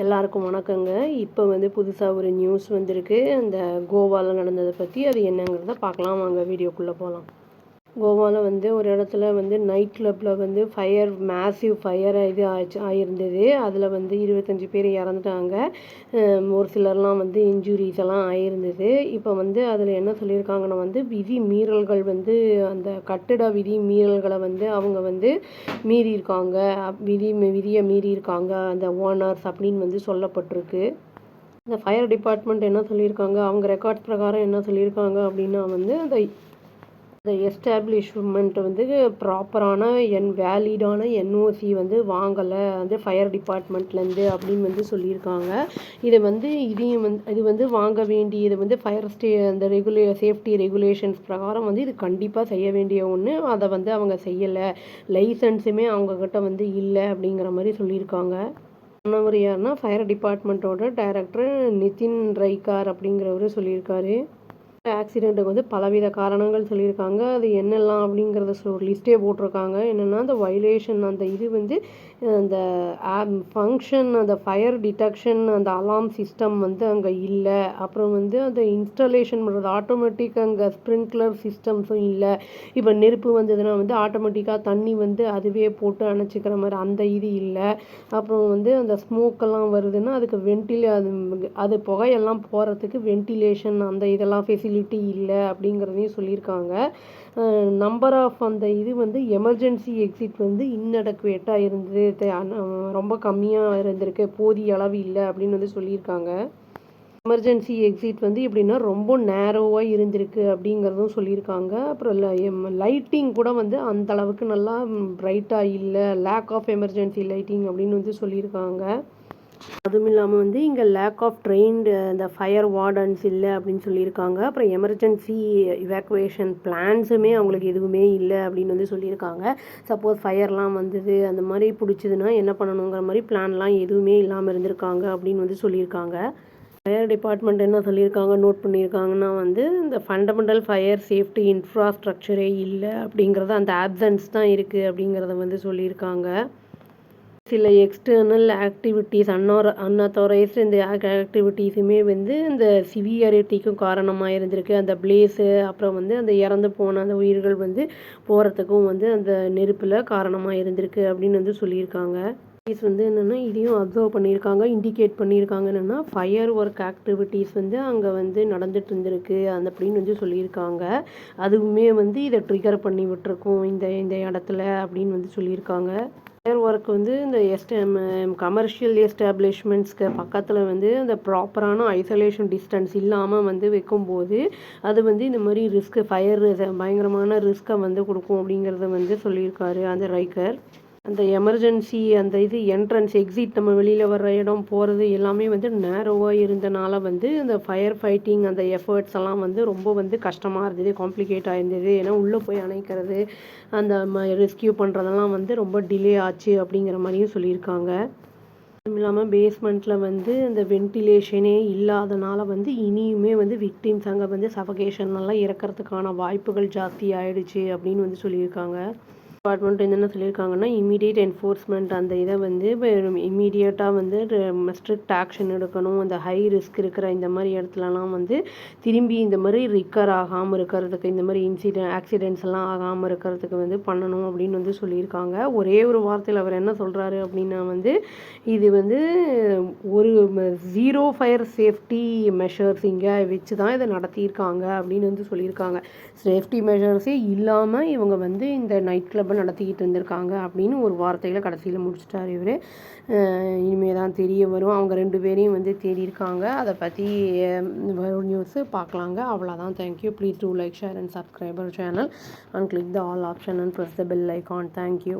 எல்லாருக்கும் வணக்கங்க. இப்போ புதுசா ஒரு நியூஸ் வந்திருக்கு. அந்த கோவால நடந்தத பத்தி. அது என்னங்கிறத பார்க்கலாம் வாங்க, வீடியோக்குள்ள போலாம். கோவால ஒரு இடத்துல நைட் கிளப்ல மேசிவ் ஃபயர் இது ஆயிருந்தது. அதில் 25 பேர் இறந்துட்டாங்க. ஒரு சிலர்லாம் இன்ஜுரிஸ் எல்லாம் ஆயிருந்தது. இப்போ அதில் என்ன சொல்லியிருக்காங்கன்னா விதி மீறல்கள் அந்த கட்டிட விதி மீறல்களை அவங்க மீறியிருக்காங்க. விதியை மீறியிருக்காங்க அந்த ஓனர்ஸ் அப்படின்னு சொல்லப்பட்டிருக்கு. இந்த ஃபயர் டிபார்ட்மெண்ட் என்ன சொல்லியிருக்காங்க, அவங்க ரெக்கார்ட்ஸ் பிரகாரம் என்ன சொல்லியிருக்காங்க அப்படின்னா அந்த எஸ்டாப்ளிஷ்மெண்ட் ப்ராப்பரான வேலிடான என்ஓசி வாங்கலை ஃபயர் டிபார்ட்மெண்ட்லேருந்து அப்படின்னு சொல்லியிருக்காங்க. இதை இதையும் இது வாங்க வேண்டியது ஃபயர் அந்த சேஃப்டி ரெகுலேஷன்ஸ் பிரகாரம் இது கண்டிப்பாக செய்ய வேண்டிய ஒன்று. அதை அவங்க செய்யலை, லைசன்ஸுமே அவங்கக்கிட்ட இல்லை அப்படிங்கிற மாதிரி சொல்லியிருக்காங்க. சொன்னவர் யாருன்னா ஃபயர் டிபார்ட்மெண்ட்டோட டைரக்டர் நிதின் ரைகார் அப்படிங்கிறவர் சொல்லியிருக்காரு. ஆக்சிடெண்ட்டுக்கு பலவித காரணங்கள் சொல்லியிருக்காங்க. அது என்னெல்லாம் அப்படிங்கிறத ஒரு லிஸ்ட்டே போட்டிருக்காங்க. என்னென்னா அந்த வயலேஷன் அந்த இது அந்த ஃபங்க்ஷன் அந்த ஃபயர் டிடெக்ஷன் அந்த அலார்ம் சிஸ்டம் அங்கே இல்லை. அப்புறம் அந்த இன்ஸ்டாலேஷன் பண்ணுறது ஆட்டோமேட்டிக் அங்கே ஸ்ப்ரிங்க்லர் சிஸ்டம்ஸும் இல்லை. இப்போ நெருப்பு வந்ததுன்னா ஆட்டோமேட்டிக்காக தண்ணி அதுவே போட்டு அணைச்சிக்கிற மாதிரி அந்த இது இல்லை. அப்புறம் அந்த ஸ்மோக்கெல்லாம் வருதுன்னா அதுக்கு அது புகையெல்லாம் போகிறதுக்கு வென்டிலேஷன் அந்த இதெல்லாம் ஃபெசிலிட்டி இல்லை அப்படிங்கிறதையும் சொல்லியிருக்காங்க. நம்பர் ஆஃப் அந்த இது எமர்ஜென்சி எக்ஸிட் இன்னடக்குவேட்டாக இருந்தது, ரொம்ப கம்மியாக இருந்திருக்கு, போதிய அளவு இல்லை அப்படின்னு சொல்லியிருக்காங்க. எமர்ஜென்சி எக்ஸிட் எப்படின்னா ரொம்ப நேரோவாக இருந்திருக்கு அப்படிங்கிறதும் சொல்லியிருக்காங்க. அப்புறம் லைட்டிங் கூட அந்த அளவுக்கு நல்லா பிரைட்டாக இல்லை, லேக் ஆஃப் எமர்ஜென்சி லைட்டிங் அப்படின்னு சொல்லியிருக்காங்க. அதுவும் இல்லாமல் இங்கே லேக் ஆஃப் ட்ரெயின்டு அந்த ஃபயர் வார்டன்ஸ் இல்லை அப்படின்னு சொல்லியிருக்காங்க. அப்புறம் எமர்ஜென்சி இவாக்குவேஷன் பிளான்ஸுமே அவங்களுக்கு எதுவுமே இல்லை அப்படின்னு சொல்லியிருக்காங்க. சப்போஸ் ஃபயர்லாம் அந்த மாதிரி பிடிச்சதுன்னா என்ன பண்ணணுங்கிற மாதிரி பிளான்லாம் எதுவுமே இல்லாமல் இருந்திருக்காங்க அப்படின்னு சொல்லியிருக்காங்க. ஃபயர் டிபார்ட்மெண்ட் என்ன சொல்லியிருக்காங்க, நோட் பண்ணியிருக்காங்கன்னா இந்த ஃபண்டமெண்டல் ஃபயர் சேஃப்டி இன்ஃப்ராஸ்ட்ரக்சரே இல்லை அப்படிங்கிறத அந்த ஆப்சன்ஸ் தான் இருக்குது அப்படிங்கிறத சொல்லியிருக்காங்க. சில எக்ஸ்டர்னல் ஆக்டிவிட்டீஸ் அன்அத்தாரைஸ்டு இந்த ஆக்டிவிட்டீஸுமே இந்த சிவியாரிட்டிக்கும் காரணமாக இருந்திருக்கு. அந்த பிளேஸு அப்புறம் அந்த இறந்து போன அந்த உயிர்கள் போகிறதுக்கும் அந்த நெருப்பில் காரணமாக இருந்திருக்கு அப்படின்னு சொல்லியிருக்காங்க. என்னென்னா இதையும் அப்சர்வ் பண்ணியிருக்காங்க, இண்டிகேட் பண்ணியிருக்காங்க. என்னென்னா ஃபயர் ஒர்க் ஆக்டிவிட்டீஸ் அங்கே நடந்துட்டு இருந்திருக்கு அந்த அப்படின்னு சொல்லியிருக்காங்க. அதுவுமே இதை ட்ரிகர் பண்ணி விட்டுருக்கோம் இந்த இடத்துல அப்படின்னு சொல்லியிருக்காங்க. ஃபயர் ஒர்க் இந்த கமர்ஷியல் எஸ்டாப்ளிஷ்மெண்ட்ஸ்க்கு பக்கத்தில் அந்த ப்ராப்பரான ஐசோலேஷன் டிஸ்டன்ஸ் இல்லாமல் வைக்கும்போது அது இந்த மாதிரி ரிஸ்க்கு ஃபயர் பயங்கரமான ரிஸ்க்கை கொடுக்கும் அப்படிங்கிறத சொல்லியிருக்காரு அந்த ரைக்கர். அந்த எமர்ஜென்சி அந்த இது என்ட்ரன்ஸ் எக்ஸிட் நம்ம வெளியில் வர்ற இடம் போகிறது எல்லாமே நேரோவாக இருந்தனால அந்த ஃபயர் ஃபைட்டிங் அந்த எஃபர்ட்ஸ் எல்லாம் ரொம்ப கஷ்டமாக இருந்தது, காம்ப்ளிகேட் ஆயிருந்தது. ஏன்னா உள்ளே போய் அணைக்கிறது அந்த ரெஸ்கியூ பண்ணுறதெல்லாம் ரொம்ப டிலே ஆச்சு அப்படிங்கிற மாதிரியும் சொல்லியிருக்காங்க. அதுவும் இல்லாமல் பேஸ்மெண்ட்டில் அந்த வென்டிலேஷனே இல்லாதனால இனியுமே விக்டிம்ஸ் அங்கே சஃபகேஷன்லாம் இறக்கிறதுக்கான வாய்ப்புகள் ஜாஸ்தி ஆயிடுச்சு அப்படின்னு சொல்லியிருக்காங்க. டிபார்ட்மெண்ட் என்னென்ன சொல்லியிருக்காங்கன்னா இமீடியட் என்ஃபோர்ஸ்மெண்ட் அந்த இதை இமீடியட்டாக ஸ்ட்ரிக்ட் ஆக்ஷன் எடுக்கணும். அந்த ஹை ரிஸ்க் இருக்கிற இந்த மாதிரி இடத்துலலாம் திரும்பி இந்த மாதிரி ரிக்கர் ஆகாமல் இருக்கிறதுக்கு, இந்த மாதிரி ஆக்சிடென்ட்ஸ் எல்லாம் ஆகாமல் இருக்கிறதுக்கு பண்ணணும் அப்படின்னு சொல்லியிருக்காங்க. ஒரே ஒரு வார்த்தையில் அவர் என்ன சொல்கிறாரு அப்படின்னா இது ஒரு ஜீரோ ஃபயர் சேஃப்டி மெஷர்ஸ் இங்கே வச்சு தான் இதை நடத்தியிருக்காங்க அப்படின்னு சொல்லியிருக்காங்க. சேஃப்டி மெஷர்ஸே இல்லாமல் இவங்க இந்த நைட் கிளப்பை நடத்திக்கிட்டு இருந்திருக்காங்க அப்படின்னு ஒரு வார்த்தையில் கடைசியில் முடிச்சிட்டார் இவர். இனிமேல் தான் தெரிய வரும். அவங்க 2 பேரையும் தேடி இருக்காங்க. அதை பற்றி வரும் நியூஸு பார்க்கலாங்க. அவ்வளோதான். Thank you. Please do like, share and subscribe our channel and click the all option and press the bell icon. Thank you.